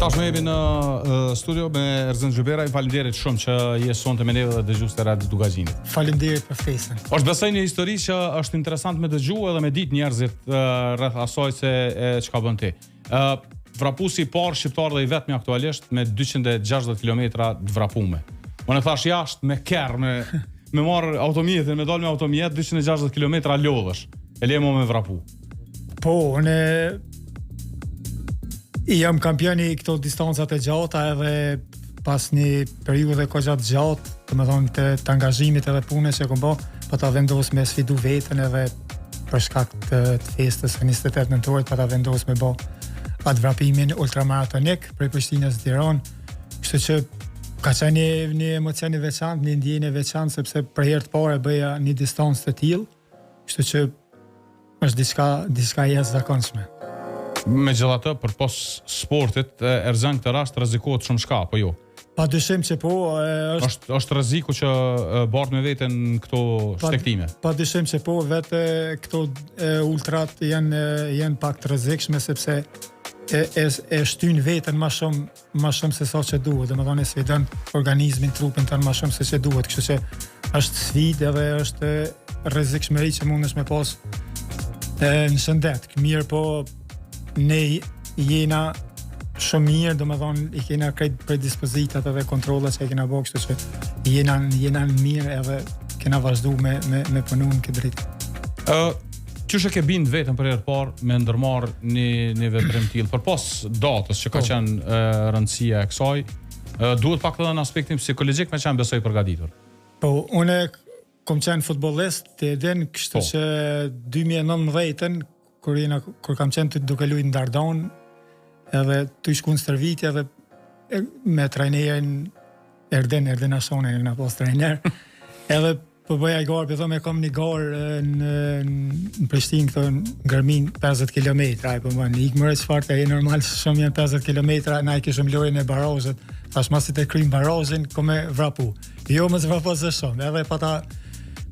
Tash me jemi në studio me Erzen Xhybera, faleminderit shumë që je sonte me neve dhe dëgjues Radio Dugagjinit. Faleminderit për ftesën. Është besoj një histori që është interesant me dëgjuar edhe me ditë njerëzit rreth asaj se çka bën ti. Vrapusi i parë shqiptar dhe i vetmi aktualisht me 260 kilometra të vrapume. Unë thash jashtë me kerr, me marr automjetin, me dal me automjet 260 kilometra lodhësh. E lemo me vrapu. Po, unë jam kampioni i këto distancat e gjata edhe pas një periudhe goxha të gjatë, domethënë të angazhimit edhe punës që kam bë, po ta vendos me sfidu veten edhe për shkak të festës së 28 nëntorit, po ta vendos me bë atë vrapimin ultramaratonik prej Prishtinës në Tiranë. Kështu që ka qenë një emocion i veçantë, një ndjenjë e veçantë sepse për herë të parë bëja një distancë të tillë. Kështu që është diçka jashtëzakonshme. Megjithatë, për pos sportit, Erzen këtë rast rrezikohet shumë shka, apo jo? Padyshim që po, është rreziku që bart me veten këto shtegtime. Padyshim që po, vetë këto ultrat janë pak të rrezikshme sepse e shtyn veten më shumë se sa që duhet, domethënë e sfidon organizmin, trupin tën më shumë se që duhet, kështu që është sfidë edhe është rrezikshmëri që mundesh me pas në shëndet. Mirë po, ne jena shumë mirë, domethënë i kena krejt predispozitat edhe kontrollat që i kena bërë, kështu që jena mirë edhe kena vazhdu me punu në këtë drejtë. Qysh e ke bind vetën për herë parë me ndërmarr një veprim tillë përpas datës që ka qenë rëndësia e kësaj, duhet pak edhe në aspektin psikologjik me qenë besoj përgatitur. Po, unë kom qenë futbollist të edhen, kështu që 2019 kur kam qenë duke luajtur në Dardon, edhe të shkuën stërvitja dhe me trajnerin Erden Asone, në pas trajner, edhe po bëja i garë, për kam një garë në Prishtinë, këto në Gërmin 50 km, po më në ikë mërë çfarë të e normal shumë janë 50 km, na i kishëm lojën e barozhet, tash masit e krymë barozhin, ko me vrapu. Jo më zë vrapu zë shumë, edhe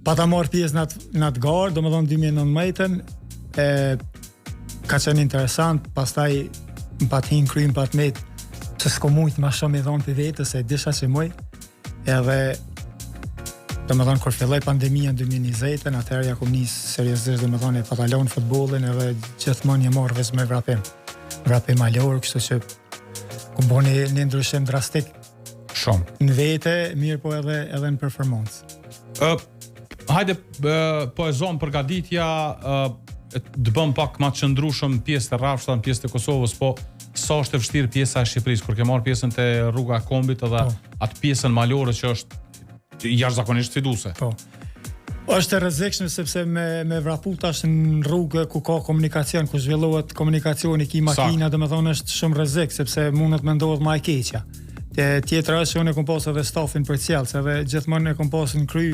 pa ta marrë pjesë në atë garë, do më thonë 2019, ka qenë interesant, pastaj më patin krymë patmet, që s'ko mujtë ma shumë i dhonë për vetës, e disha që muj, edhe do më thonë, kur filloj pandemia në 2020, atëherë ja kom njësë seriosisht, do më thonë, e patalon futbolin, edhe gjithmonë një morë veç me vrapim malor, kështu që ku bo një ndryshim drastik shumë në vete, mirë po edhe në performancë. Hajde, po e zonë përgatitja, të bëm pak ma të qëndrushëm pjesë të rrafshta në pjesë të Kosovës, po sa është e vështirë pjesa e Shqipërisë, kur ke marrë pjesën të rruga e kombit edhe atë pjesën malore që është jashtëzakonisht sfiduese. Po. Është e rrezikshme sepse me vrapu tash në rrugë ku ka komunikacion, ku zhvillohet komunikacioni ki makina, domethënë është shumë rrezik sepse mundet me ndodh më e keqja. Tjetra është që unë e kom pas edhe stafin për cjellës, edhe gjithmonë e kom pas në kry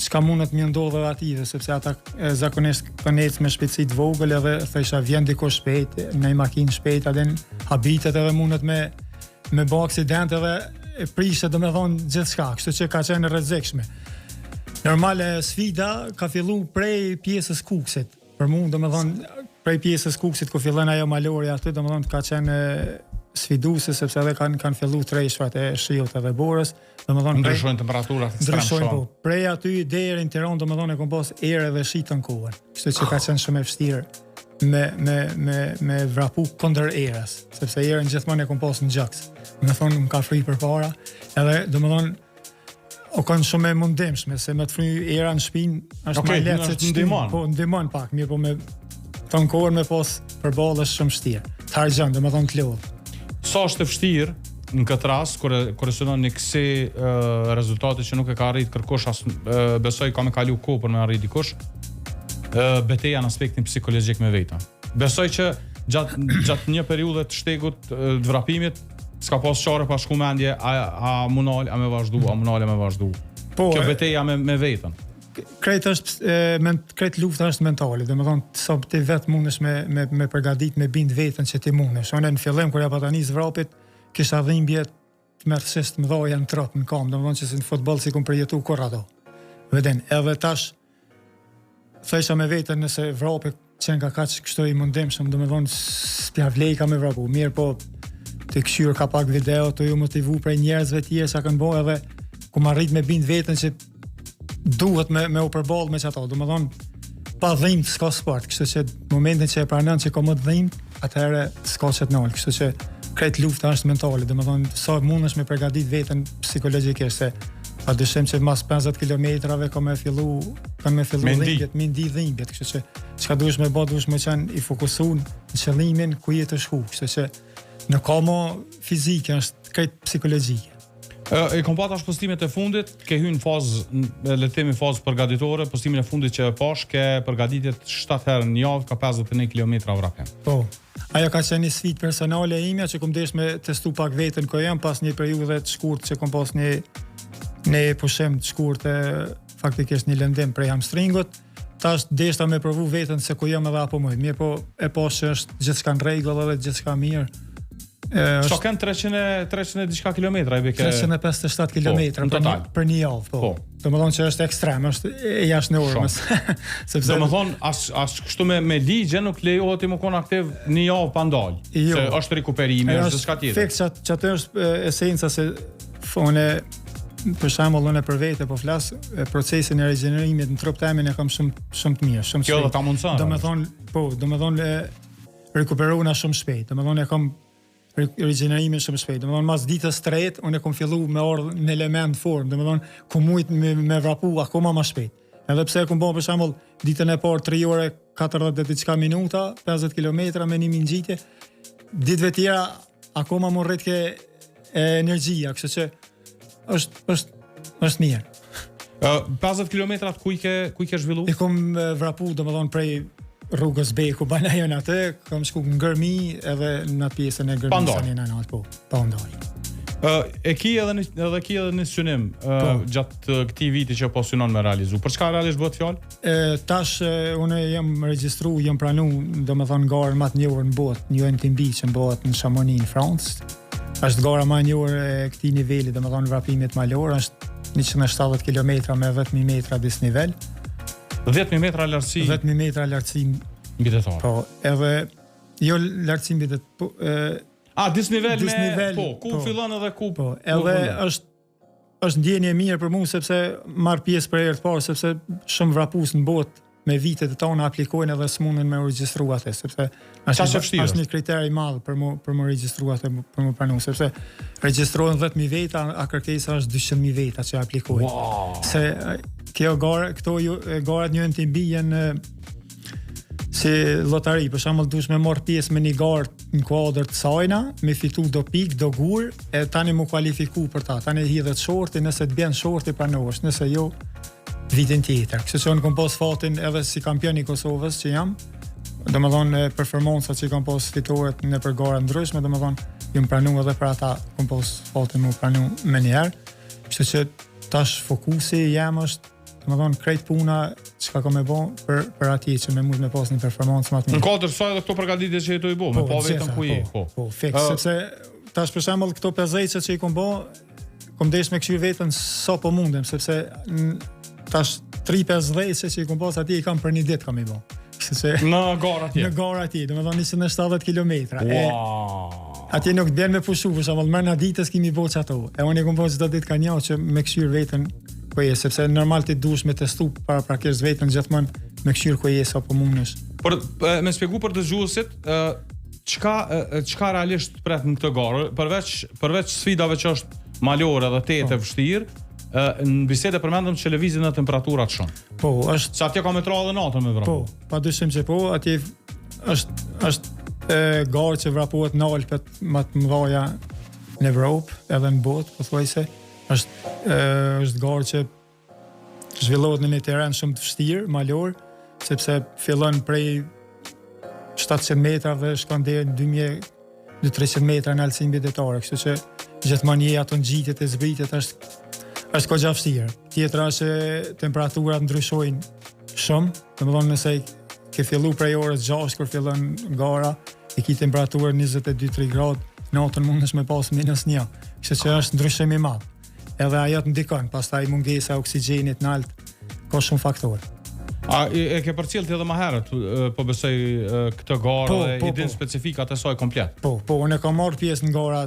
çka mundet më ndodhë ative, sepse ata zakonisht kanë ecë me shpejtësi të vogël edhe thësha vjen dikush shpejt, në makinë shpejt, atë habitet edhe mundet me bë aksident edhe e prishet domethënë gjithçka, kështu që ka qenë rrezikshme. Normale sfida ka filluar prej pjesës Kuksit. Për mua domethënë prej pjesës Kuksit ku fillon ajo malori aty domethënë ka qenë sfiduese sepse edhe kanë filluar treshfat e shiut edhe borës, domethënë ndryshojnë temperaturat ekstrem shumë. Po, prej aty deri në Tiranë domethënë kom pas erë dhe shi të nkuar. Kështu që ka qenë shumë e vështirë me vrapu kundër erës, sepse erën gjithmonë e kom pas në gjaks. Më thonë më ka fri përpara, edhe domethënë o kanë shumë e mundimshme se me të fry era në shpinë është më lehtë se të ndihmon. Po ndihmon pak, mirë po me të nkuar me pas përballë është shumë vështirë. Të harxhon, domethënë të lodh. Sa është e vështirë në këtë rast kur synon një kësi rezultate që nuk e ka arrit kërkosh as besoj ka me kalu kohë për me arrit dikush, betejë në aspektin psikologjik me vetën. Besoj që gjatë një periudhe të shtegut të vrapimit s'ka pas çare pa shku mendje a munal a me vazhdu. Po, kjo betejë me vetën. Krejt lufta është mentale, domethënë sa ti vetë mundesh me përgatit me bind veten që ti mundesh. Unë në fillim kur ja pata nis vrapit, kisha dhimbje të mërësisht më dhoja në trap në kam, domethënë që si në futboll si kom përjetu kur ato. Veden, edhe tash thësha me veten nëse vrapi qenë ka kaq kështu i mundimshëm, domethënë s'pja vlej ka me vrapu. Mirë po të këshyr ka pak video të ju motivu prej njerëzve tjerë sa kanë bo edhe ku ma rrit me bind vetën që duhet me u përball me çato. Domethënë pa dhimbë s'ka sport, kështu që momentin që e pranon që ka më dhimbë, atëherë s'ka çet nol. Kështu që krejt lufta është mentale, domethënë sa mundesh me përgatit veten psikologjikisht se pa dyshim që mas 50 kilometrave kanë me fillu dhimbjet, me ndi dhimbjet, kështu që çka duhesh me bë, duhesh me qenë i fokusuar në qëllimin ku je të shku, kështu që në kamo fizike është krejt psikologjike. E kom pas postimet e fundit, ke hyrë në fazë, le të themi fazë përgatitore, postimin e fundit që pash ke përgatitjet 7 herë në javë, ka 51 kilometra vrapim. Po. Ajo ka qenë një sfidë personale e imja që kom desh me testu pak veten ku jam pas një periudhe të shkurtë që kom pas një pushim të shkurtë, faktikisht një lëndim prej hamstringut. Tash deshta me provu veten se ku jam edhe apo më. Mirë, po e pash që është gjithçka në rregull edhe gjithçka mirë. Çka kanë 300 diçka kilometra i beke 357 kilometra për një javë, po. Domethënë që është ekstrem, është e jashtë normës. Sepse domethënë as kështu me ligje nuk lejohet të më kon aktiv një javë pa ndalë. Se është rikuperimi, është diçka tjetër. Fakt që atë është esenca se unë për shembull unë për vete po flas, procesin e rigjenerimit në trup temin e kam shumë të mirë, shumë. Kjo do ta mundson. Domethënë rikuperona shumë shpejt. Domethënë e kam rigjenerimin shumë shpejt. Domethënë mas ditës së tretë unë kam filluar me ardh në element form, domethënë ku mujt me vrapu akoma më shpejt. Edhe pse kam bën për shembull ditën e parë 3 ore 40 diçka minuta, 50 kilometra me 1000 ngjitje. Ditëve tjera akoma më rrit ke energjia, kështu që është mirë. 50 kilometrat ku i ke zhvilluar? I kam vrapu domethënë prej rrugës Beku, banajon atë, kam shku në Gërmi edhe në pjesën e Gërmi në natë, po, pa ndalë. E ki edhe një synim gjatë këtij viti që po synon me realizu. Për çka realisht bëhet fjalë? Tash unë jam regjistru, jam pranu, domethënë garën më të njohur në botë, një UTMB që bëhet në Chamonix në Francë. Është gara më e njohur e këtij niveli, domethënë vrapimit malor, është 170 kilometra me 10000 metra disnivel. 10.000 metra lartësi. 10.000 metra lartësi mbitetare. Po, edhe jo lartësi mbitet, po disnivel po, ku fillon edhe ku. Po, edhe është ndjenje e mirë për mua sepse marr pjesë për herë të parë sepse shumë vrapues në botë me vitet e tona aplikojnë edhe s'mundin me u regjistru atë, sepse është një kriter i madh për më regjistruar atë, për më pranu, sepse regjistrohen 10.000 veta, a kërkesa është 200.000 veta që aplikojnë. Wow. Se këto garat një UTMB janë si lotari, për shembull duhesh me marr pjesë me një garë në kuadër të sajna, me fitu do pik, do gur, e tani më kualifiku për ta. Tani hidhet shorti, nëse të bën shorti pranohesh, nëse jo vitin tjetër. Kështu që unë kam pas fatin edhe si kampion i Kosovës që jam, domethënë performanca që kam pas fitoret në për gara ndryshme, domethënë jam pranuar edhe për ata, kam pas fatin më pranu më një herë. Kështu që tash fokusi jam është domethënë krejt puna çka kam e bën për atij që më mund të pas një performancë më të mirë. Në kodër sa edhe këto përgatitje që jetu i bë, me pa vetëm ku je. Po, fiks, sepse tash për shembull këto 50 që i kam bën, kam desh me këshir veten sa po mundem, sepse tash 3-5 që i kam pas atje i kam për një ditë kam i bën. Kështu që në gara atje. Në gara atje, domethënë 170 kilometra. Wow. Atje nuk bën me pushu, për shembull, më në ditës kemi bëj ato. E unë kam bëj çdo ditë kanë që me këshir veten ku je, sepse normal ti duhesh me testu para praktikës veten gjithmonë me këshir ku je sa po mundesh. Por më shpjegoj për dëgjuesit, çka realisht pret në këtë garë, përveç sfidave që është malore dhe tetë e vështirë, në bisedë përmendëm që lëvizin në temperatura të shumë. Po, është sa atje ka me radhë natën me vrapim. Po, padyshim që po, atje është garë që vrapohet në Alpet më të mëdha në Evropë, edhe në botë, pothuajse. Është garë që zhvillohet në një terren shumë të vështirë, malor, sepse fillon prej 700 metra dhe shkon deri në 2300 metra në altësi mbijetare, kështu që gjithmonë ato ngjitjet e zbritjet është goxha vështirë. Tjetra është që temperaturat ndryshojnë shumë, domethënë nëse ke filluar prej orës 6 kur fillon gara, e ke temperaturë 22-3 gradë, natën mundesh me pas -1, kështu që është ndryshim i madh. Edhe ajo të ndikon, pastaj mungesa e oksigjenit në alt, ka shumë faktorë. E ke përcjellë edhe më herët, po besoj këtë garë dhe i din specifikat e saj komplet. Po, unë kam marrë pjesë në gara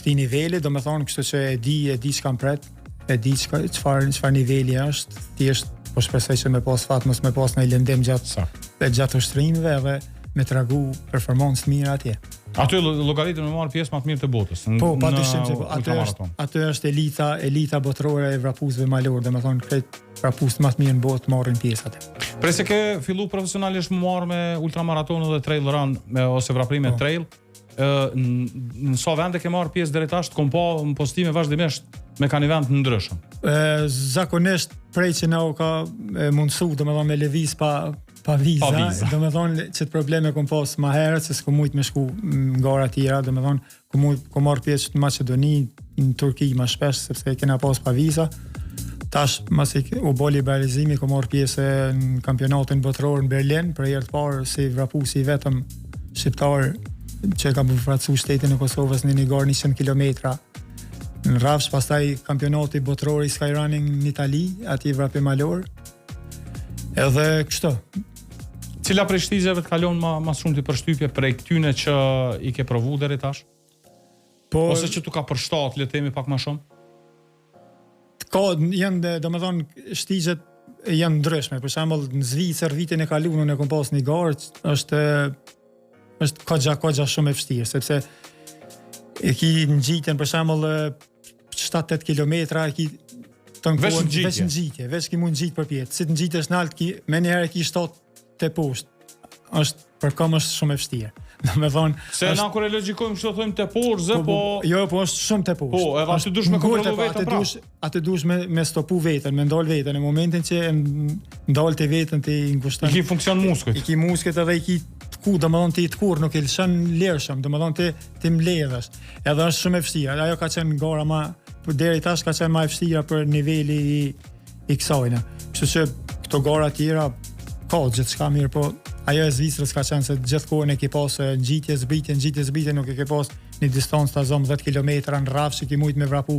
këtij niveli, domethënë kështu që e di ç'kam pret, e di çfarë niveli është, thjesht po shpresoj që me pas fat mos me pas në lëndim gjatë ushtrimeve dhe me tragu performancë mirë atje. Aty llogaritën me marrë pjesë më të mirë të botës. Po, padyshim që aty është elita botërore e vrapusëve malor, domethënë këtë vrapusë më të mirë në botë marrin pjesë atë. Prej se ke fillu profesionalisht më marrë me ultramaraton dhe trail run ose vraprime trail, në sa vende ke marrë pjesë deri tash, kom pa në postime vazhdimisht me kanë event të ndryshëm? Zakonisht prej që na u ka mundsu, domethënë me lëviz pa viza. Domethënë që të probleme kom pas më herët se s'kom mujt me shku në gara tjera, domethënë kom marrë pjesë në Maqedoni, në Turqi më shpesh sepse kena pas pa viza. Tash masi u bë liberalizimi, kom marrë pjesë në kampionatin botëror në Berlin, për herë të parë si vrapusi i vetëm shqiptar që ka përfaqësuar shtetin e Kosovës në një garë 100 kilometra. Në Rafsh, pastaj kampionati botëror i skyrunning në Itali, aty vrapim malor. Edhe kështu. Cila prej shtizeve të kalon ma shumë të përshtypje prej këtyne që i ke provu deri tash? Ose që tu ka përshtat, le të themi pak më shumë? Janë, domethënë, shtizet janë ndryshme. Për shembull, në Zvicër vitin e kaluar unë kam pas një garë, është kogja shumë e vështirë, sepse e ki ngjitjen për shembull 7-8 kilometra, e ki veç ngjitje, veç ki mund ngjit për pjetë. Si të ngjitesh në alt, me njëherë ki 7 te poshtë. Është për kam është shumë e vështirë. Domethënë, se na kur e logjikojmë kështu thojmë te poshtë, po është shumë te poshtë. Po, edhe aty dush me kontrollu vetën pra. Aty dush me stopu vetën, me ndal vetën në momentin që ndal te vetën ti ngushton. I ki funksion muskujt. I ki muskujt edhe i ki ku, domethënë ti të kur nuk e lëshon lirshëm, domethënë ti mbledhesh. Edhe është shumë e vështirë. Ajo ka qenë gara më deri tash ka qenë më e vështira për niveli i kësajna. Kështu që këto gara tjera ka gjithçka mirë, po ajo e Zvicrës ka qenë se gjithkohën e ke pas ngjitje zbritje, nuk e ke pas një distancë ta zom 10 kilometra në Rafsh që ke mujt me vrapu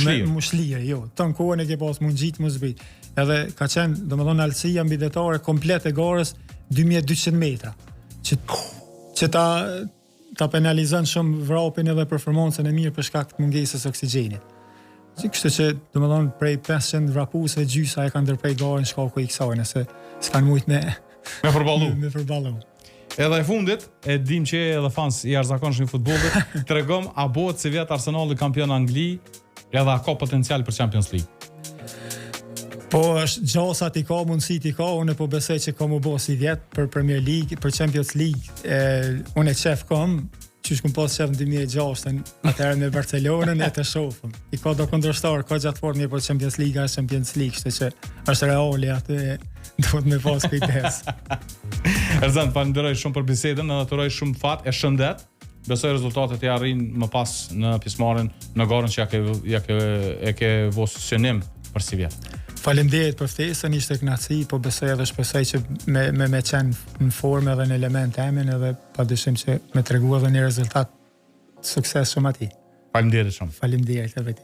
me shlirë, jo. Ton kohën e ke pas mund ngjit mos zbrit. Edhe ka qenë, domethënë, alësia mbidetare komplet e garës 2200 metra. Që ta penalizon shumë vrapin edhe performancën e mirë për shkak të mungesës oksigjenit. Kështu që, domethënë, prej 500 vrapuesve gjysa e kanë ndërprej garën shkaku i kësaj, nëse s'kan mujt me përballu. Edhe e fundit, e dim që edhe fans i jashtëzakonshëm i futbollit, tregom a bëhet si vjet Arsenali kampion Angli, edhe a ka potencial për Champions League. Po është gjasat i ka, mundësit i ka, unë po besoj që ka më bo si vjet për Premier League, për Champions League, unë e qef kam, që shkum pas qef në 2006, atëherë me Barcelonën e të shofëm. I ka do kundërshtar, ka gjatë forë një për Champions League, është Champions League, shte që është reali aty, do të me pas kujtes. Erzan, falenderoj shumë për bisedën, edhe të uroj shumë fat e shëndet. Besoj rezultatet e arrin më pas në pjesëmarrjen në garën që e ke pozicionim për si vjet. Faleminderit për ftesën, ishte kënaqësi, po besoj edhe shpresoj që me qenë në formë edhe në element emin, edhe padyshim që me tregu edhe një rezultat suksesshëm atij. Faleminderit shumë. Faleminderit edhe ti.